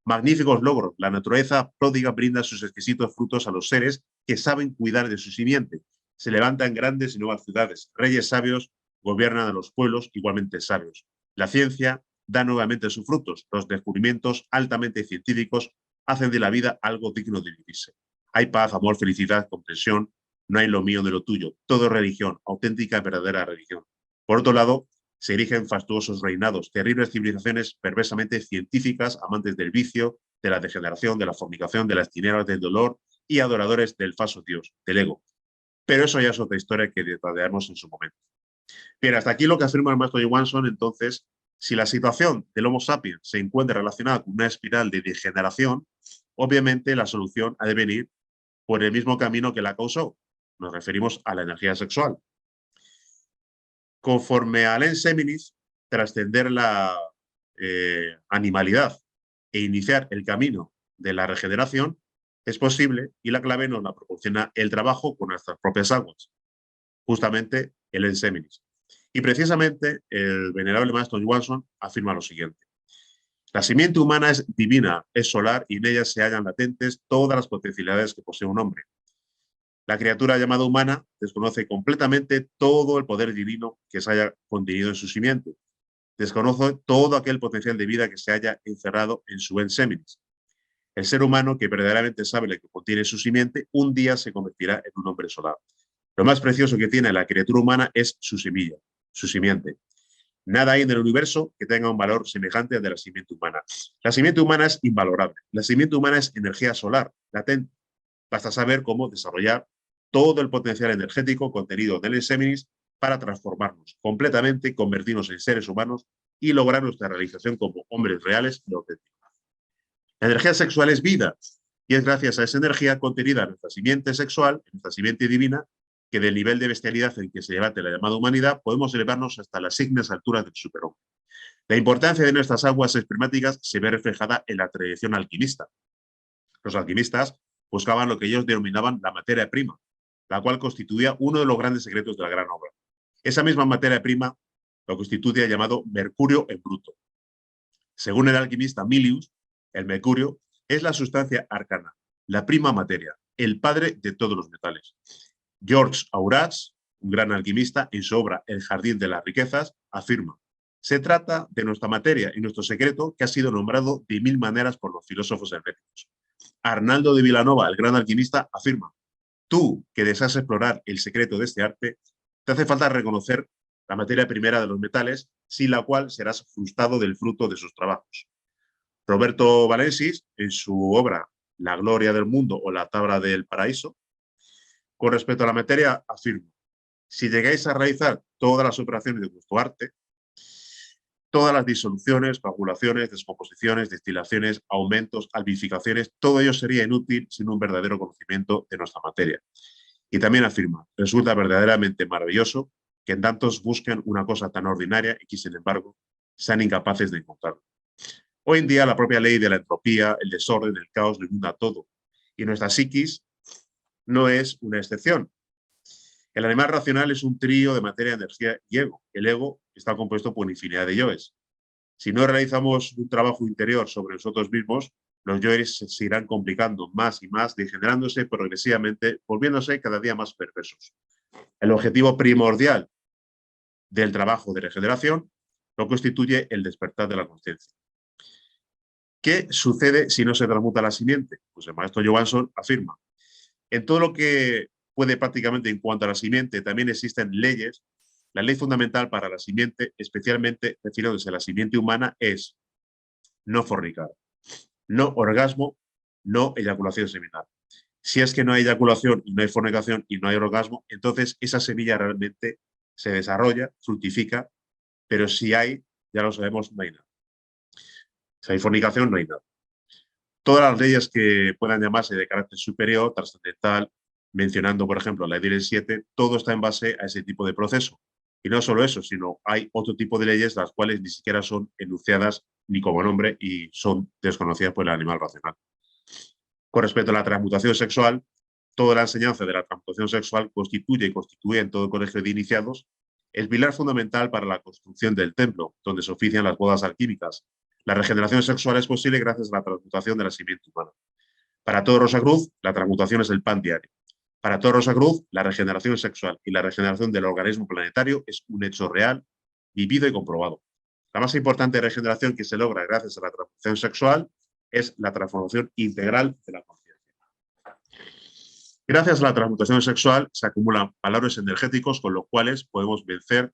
Magníficos logros. La naturaleza pródiga brinda sus exquisitos frutos a los seres que saben cuidar de su simiente. Se levantan grandes y nuevas ciudades. Reyes sabios gobiernan a los pueblos igualmente sabios. La ciencia da nuevamente sus frutos. Los descubrimientos altamente científicos hacen de la vida algo digno de vivirse. Hay paz, amor, felicidad, comprensión. No hay lo mío de lo tuyo. Todo es religión, auténtica y verdadera religión. Por otro lado, se erigen fastuosos reinados, terribles civilizaciones perversamente científicas, amantes del vicio, de la degeneración, de la fornicación, de las tinieblas del dolor y adoradores del falso Dios, del ego. Pero eso ya es otra historia que detallaremos en su momento. Bien, hasta aquí lo que afirma el maestro Johansson. Entonces, si la situación del Homo sapiens se encuentra relacionada con una espiral de degeneración, obviamente la solución ha de venir por el mismo camino que la causó. Nos referimos a la energía sexual. Conforme al enseminis, trascender la animalidad e iniciar el camino de la regeneración es posible, y la clave nos la proporciona el trabajo con nuestras propias aguas, justamente el enseminis. Y precisamente el venerable maestro Johansson afirma lo siguiente: la simiente humana es divina, es solar, y en ella se hallan latentes todas las potencialidades que posee un hombre. La criatura llamada humana desconoce completamente todo el poder divino que se haya contenido en su simiente. Desconoce todo aquel potencial de vida que se haya encerrado en su enseminis. El ser humano, que verdaderamente sabe lo que contiene su simiente, un día se convertirá en un hombre solar. Lo más precioso que tiene la criatura humana es su semilla, su simiente. Nada hay en el universo que tenga un valor semejante al de la simiente humana. La simiente humana es invalorable. La simiente humana es energía solar, latente. Basta saber cómo desarrollar todo el potencial energético contenido en el enseminis para transformarnos completamente, convertirnos en seres humanos y lograr nuestra realización como hombres reales y auténticos. La energía sexual es vida, y es gracias a esa energía contenida en nuestra simiente sexual, en nuestra simiente divina, que del nivel de bestialidad en que se debate la llamada humanidad podemos elevarnos hasta las ígneas alturas del superhombre. La importancia de nuestras aguas espermáticas se ve reflejada en la tradición alquimista. Los alquimistas buscaban lo que ellos denominaban la materia prima, la cual constituía uno de los grandes secretos de la gran obra. Esa misma materia prima lo constituye llamado mercurio en bruto. Según el alquimista Milius, el mercurio es la sustancia arcana, la prima materia, el padre de todos los metales. Georges Aurats, un gran alquimista, en su obra El jardín de las riquezas, afirma: se trata de nuestra materia y nuestro secreto, que ha sido nombrado de 1000 maneras por los filósofos herméticos. Arnaldo de Vilanova, el gran alquimista, afirma: tú, que deseas explorar el secreto de este arte, te hace falta reconocer la materia primera de los metales, sin la cual serás frustrado del fruto de sus trabajos. Roberto Valensis, en su obra La gloria del mundo o La tabla del paraíso, con respecto a la materia, afirma: si llegáis a realizar todas las operaciones de vuestro arte, todas las disoluciones, coagulaciones, descomposiciones, destilaciones, aumentos, albificaciones, todo ello sería inútil sin un verdadero conocimiento de nuestra materia. Y también afirma: resulta verdaderamente maravilloso que en tantos busquen una cosa tan ordinaria y que, sin embargo, sean incapaces de encontrarla. Hoy en día, la propia ley de la entropía, el desorden, el caos lo inunda todo. Y nuestra psiquis no es una excepción. El animal racional es un trío de materia, energía y ego. El ego está compuesto por infinidad de yoes. Si no realizamos un trabajo interior sobre nosotros mismos, los yoes se irán complicando más y más, degenerándose progresivamente, volviéndose cada día más perversos. El objetivo primordial del trabajo de regeneración lo constituye el despertar de la conciencia. ¿Qué sucede si no se transmuta la simiente? Pues el maestro Johansson afirma: en todo lo que puede prácticamente en cuanto a la simiente, también existen leyes. La ley fundamental para la simiente, especialmente refiriéndose a la simiente humana, es no fornicar, no orgasmo, no eyaculación seminal. Si es que no hay eyaculación y no hay fornicación y no hay orgasmo, entonces esa semilla realmente se desarrolla, fructifica, pero si hay, ya lo sabemos, no hay nada. Si hay fornicación, no hay nada. Todas las leyes que puedan llamarse de carácter superior, trascendental, mencionando, por ejemplo, la ley del 7, todo está en base a ese tipo de proceso. Y no solo eso, sino hay otro tipo de leyes las cuales ni siquiera son enunciadas ni como nombre y son desconocidas por el animal racional. Con respecto a la transmutación sexual, toda la enseñanza de la transmutación sexual constituye y constituye en todo colegio de iniciados el pilar fundamental para la construcción del templo, donde se ofician las bodas alquímicas. La regeneración sexual es posible gracias a la transmutación de la simiente humana. Para todo Rosacruz, la transmutación es el pan diario. Para todo Rosacruz, la regeneración sexual y la regeneración del organismo planetario es un hecho real, vivido y comprobado. La más importante regeneración que se logra gracias a la transmutación sexual es la transformación integral de la conciencia. Gracias a la transmutación sexual se acumulan valores energéticos con los cuales podemos vencer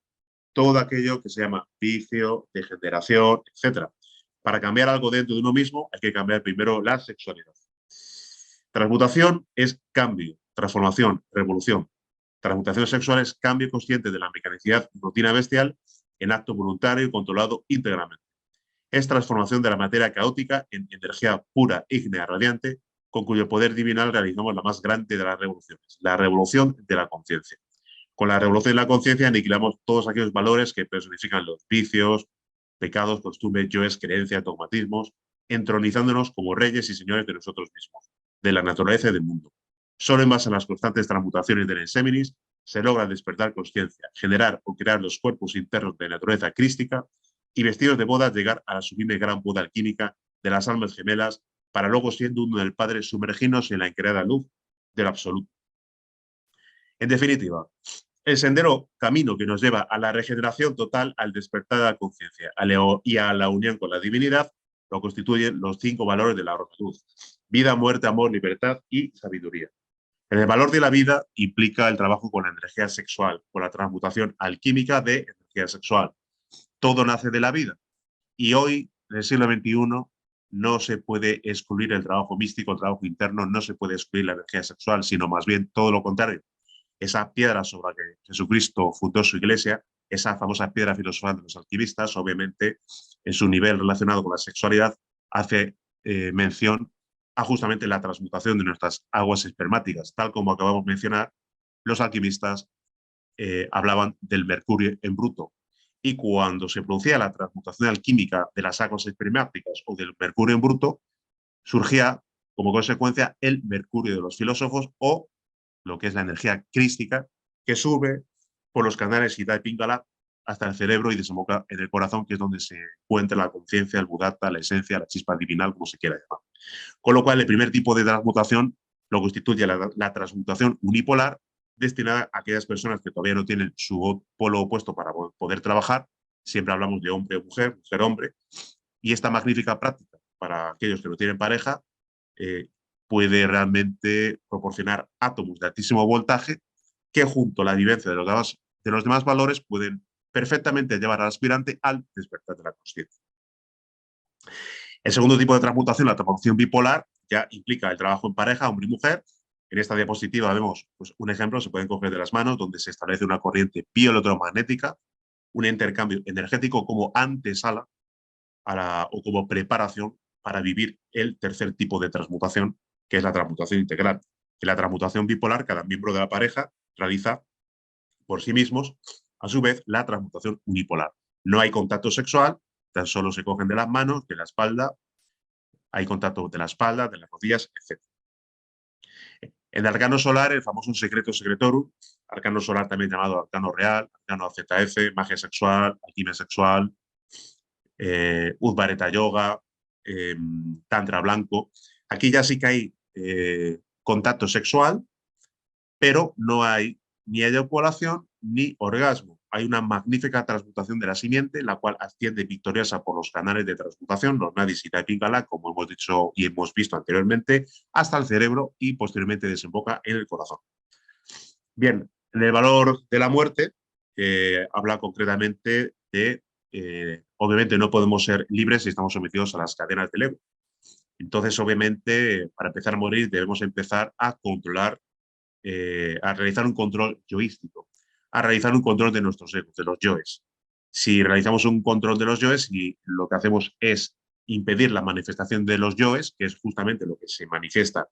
todo aquello que se llama vicio, degeneración, etc. Para cambiar algo dentro de uno mismo hay que cambiar primero la sexualidad. Transmutación es cambio, transformación, revolución. Transmutación sexual es cambio consciente de la mecanicidad y rutina bestial en acto voluntario y controlado íntegramente. Es transformación de la materia caótica en energía pura, ígnea, radiante, con cuyo poder divinal realizamos la más grande de las revoluciones, la revolución de la conciencia. Con la revolución de la conciencia aniquilamos todos aquellos valores que personifican los vicios, pecados, costumbres, yoes, creencias, dogmatismos, entronizándonos como reyes y señores de nosotros mismos, de la naturaleza y del mundo. Solo en base a las constantes transmutaciones del enseminis se logra despertar conciencia, generar o crear los cuerpos internos de naturaleza crística y vestidos de boda llegar a la sublime gran boda alquímica de las almas gemelas para luego, siendo uno del Padre, sumergirnos en la increada luz del absoluto. En definitiva, el sendero camino que nos lleva a la regeneración total, al despertar de la conciencia y a la unión con la divinidad, lo constituyen los 5 valores de la Rosacruz: vida, muerte, amor, libertad y sabiduría. En el valor de la vida implica el trabajo con la energía sexual, con la transmutación alquímica de energía sexual. Todo nace de la vida. Y hoy, en el siglo XXI, no se puede excluir el trabajo místico, el trabajo interno, no se puede excluir la energía sexual, sino más bien todo lo contrario. Esa piedra sobre la que Jesucristo fundó su iglesia, esa famosa piedra filosofal de los alquimistas, obviamente, en su nivel relacionado con la sexualidad, hace mención a justamente la transmutación de nuestras aguas espermáticas. Tal como acabamos de mencionar, los alquimistas hablaban del mercurio en bruto. Y cuando se producía la transmutación alquímica de las aguas espermáticas o del mercurio en bruto, surgía como consecuencia el mercurio de los filósofos, o lo que es la energía crística, que sube por los canales Ida y Pingala hasta el cerebro y desemboca en el corazón, que es donde se encuentra la conciencia, el budatta, la esencia, la chispa divinal, como se quiera llamar. Con lo cual, el primer tipo de transmutación lo constituye la transmutación unipolar, destinada a aquellas personas que todavía no tienen su polo opuesto para poder trabajar. Siempre hablamos de hombre-mujer, mujer-hombre, y esta magnífica práctica para aquellos que no tienen pareja puede realmente proporcionar átomos de altísimo voltaje que, junto a la vivencia de los demás valores, pueden perfectamente llevar al aspirante al despertar de la conciencia. El segundo tipo de transmutación, la transmutación bipolar, ya implica el trabajo en pareja, hombre y mujer. En esta diapositiva vemos pues, un ejemplo, se pueden coger de las manos, donde se establece una corriente bioelectromagnética, un intercambio energético como antesala o como preparación para vivir el tercer tipo de transmutación, que es la transmutación integral. En la transmutación bipolar, cada miembro de la pareja realiza por sí mismos, a su vez, la transmutación unipolar. No hay contacto sexual, tan solo se cogen de las manos, de la espalda, hay contacto de la espalda, de las rodillas, etc. En el arcano solar, el famoso secreto secretorum, arcano solar también llamado arcano real, arcano AZF, magia sexual, alquimia sexual, Udvareta Yoga, Tantra Blanco. Aquí ya sí que hay contacto sexual, pero no hay ni eyaculación ni orgasmo. Hay una magnífica transmutación de la simiente, la cual asciende victoriosa por los canales de transmutación, los nadis y Pingala, como hemos dicho y hemos visto anteriormente, hasta el cerebro y posteriormente desemboca en el corazón. Bien, en el valor de la muerte, habla concretamente de, obviamente no podemos ser libres si estamos sometidos a las cadenas del ego. Entonces, obviamente, para empezar a morir debemos empezar a controlar, a realizar un control yoístico, a realizar un control de nuestros egos, de los yoes. Si realizamos un control de los yoes y lo que hacemos es impedir la manifestación de los yoes, que es justamente lo que se manifiesta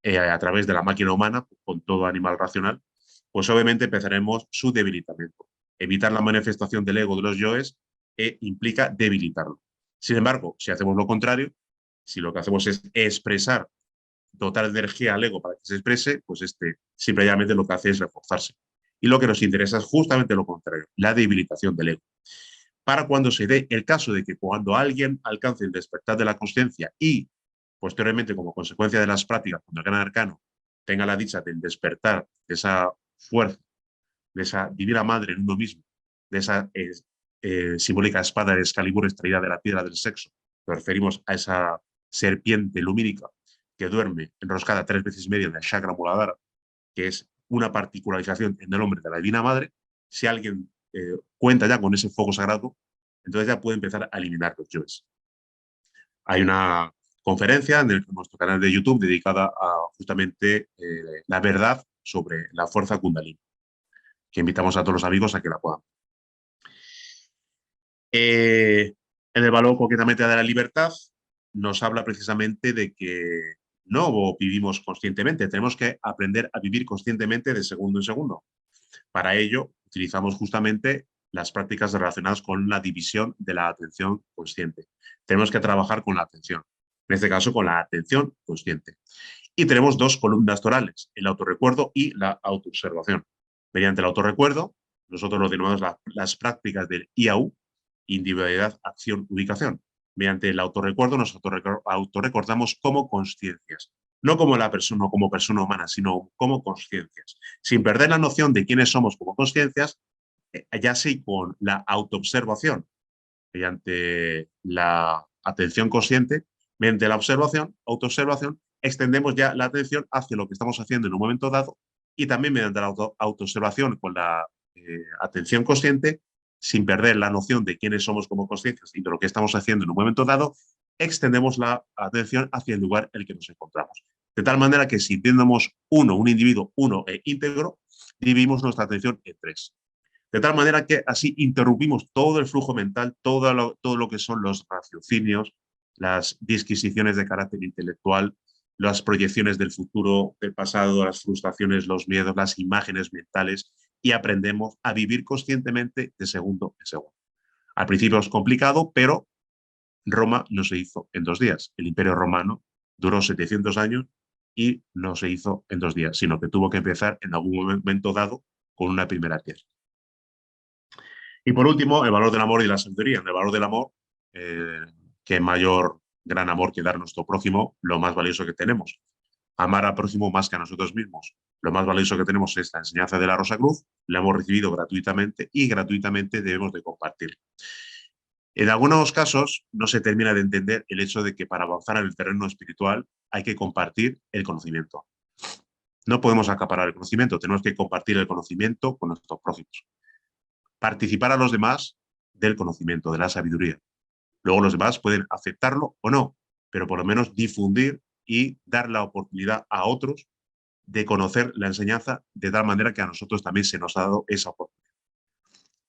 a través de la máquina humana, con todo animal racional, pues obviamente empezaremos su debilitamiento. Evitar la manifestación del ego de los yoes implica debilitarlo. Sin embargo, si hacemos lo contrario, si lo que hacemos es expresar, dotar de energía al ego para que se exprese, pues simplemente lo que hace es reforzarse. Y lo que nos interesa es justamente lo contrario, la debilitación del ego. Para cuando se dé el caso de que cuando alguien alcance el despertar de la conciencia y posteriormente, como consecuencia de las prácticas con el gran arcano, tenga la dicha del despertar de esa fuerza, de esa divina madre en uno mismo, de esa simbólica espada de Excalibur extraída de la piedra del sexo. Nos referimos a esa serpiente lumínica que duerme enroscada 3 veces y media en el chakra Muladhara, que es una particularización en el hombre de la divina madre. Si alguien cuenta ya con ese fuego sagrado, entonces ya puede empezar a eliminar los yoes. Hay una conferencia en nuestro canal de YouTube dedicada a justamente la verdad sobre la fuerza Kundalini, que invitamos a todos los amigos a que la puedan. En el valor concretamente de la libertad, nos habla precisamente de que no vivimos conscientemente, tenemos que aprender a vivir conscientemente de segundo en segundo. Para ello, utilizamos justamente las prácticas relacionadas con la división de la atención consciente. Tenemos que trabajar con la atención, en este caso con la atención consciente. Y tenemos dos columnas torales, el autorrecuerdo y la autoobservación. Mediante el autorrecuerdo, nosotros lo denominamos las prácticas del IAU, individualidad, acción, ubicación. Mediante el autorrecuerdo nos autorrecordamos como consciencias, no como la persona, no como persona humana, sino como consciencias, sin perder la noción de quiénes somos como consciencias, ya sí con la autoobservación, mediante la atención consciente, mediante la observación, autoobservación, extendemos ya la atención hacia lo que estamos haciendo en un momento dado y también mediante la autoobservación con la atención consciente, sin perder la noción de quiénes somos como consciencias y de lo que estamos haciendo en un momento dado, extendemos la atención hacia el lugar en el que nos encontramos. De tal manera que si tenemos un individuo uno e íntegro, dividimos nuestra atención en tres. De tal manera que así interrumpimos todo el flujo mental, todo lo que son los raciocinios, las disquisiciones de carácter intelectual, las proyecciones del futuro, del pasado, las frustraciones, los miedos, las imágenes mentales, y aprendemos a vivir conscientemente de segundo en segundo. Al principio es complicado, pero Roma no se hizo en 2 días. El Imperio Romano duró 700 años y no se hizo en 2 días, sino que tuvo que empezar en algún momento dado con una primera piedra. Y por último, el valor del amor y la sabiduría. En el valor del amor, qué mayor gran amor que dar a nuestro prójimo, lo más valioso que tenemos. Amar al prójimo más que a nosotros mismos. Lo más valioso que tenemos es la enseñanza de la Rosa Cruz, la hemos recibido gratuitamente y gratuitamente debemos de compartirla. En algunos casos no se termina de entender el hecho de que para avanzar en el terreno espiritual hay que compartir el conocimiento. No podemos acaparar el conocimiento, tenemos que compartir el conocimiento con nuestros prójimos. participar a los demás del conocimiento, de la sabiduría. Luego los demás pueden aceptarlo o no, pero por lo menos difundir y dar la oportunidad a otros de conocer la enseñanza de tal manera que a nosotros también se nos ha dado esa oportunidad.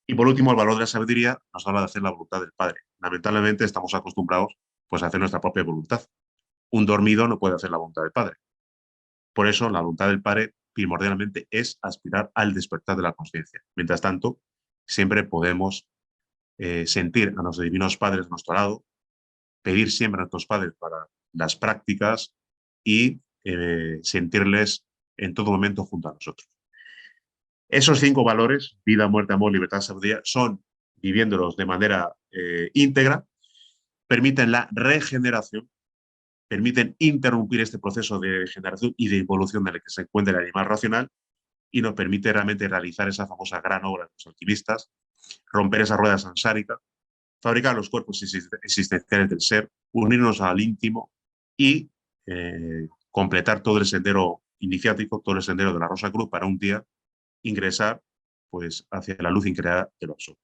Y por último, el valor de la sabiduría nos habla de hacer la voluntad del Padre. Lamentablemente estamos acostumbrados pues, a hacer nuestra propia voluntad. Un dormido no puede hacer la voluntad del Padre. Por eso, la voluntad del Padre primordialmente es aspirar al despertar de la conciencia. Mientras tanto, siempre podemos sentir a los divinos padres a nuestro lado, pedir siempre a nuestros padres para las prácticas y sentirles en todo momento junto a nosotros. Esos 5 valores, vida, muerte, amor, libertad, sabiduría, son, viviéndolos de manera íntegra, permiten la regeneración, permiten interrumpir este proceso de generación y de evolución en el que se encuentra el animal racional y nos permite realmente realizar esa famosa gran obra de los alquimistas, romper esa rueda sansárica, fabricar los cuerpos existenciales del ser, unirnos al íntimo y completar todo el sendero iniciático, todo el sendero de la Rosa Cruz para un día ingresar pues, hacia la luz increada del absoluto.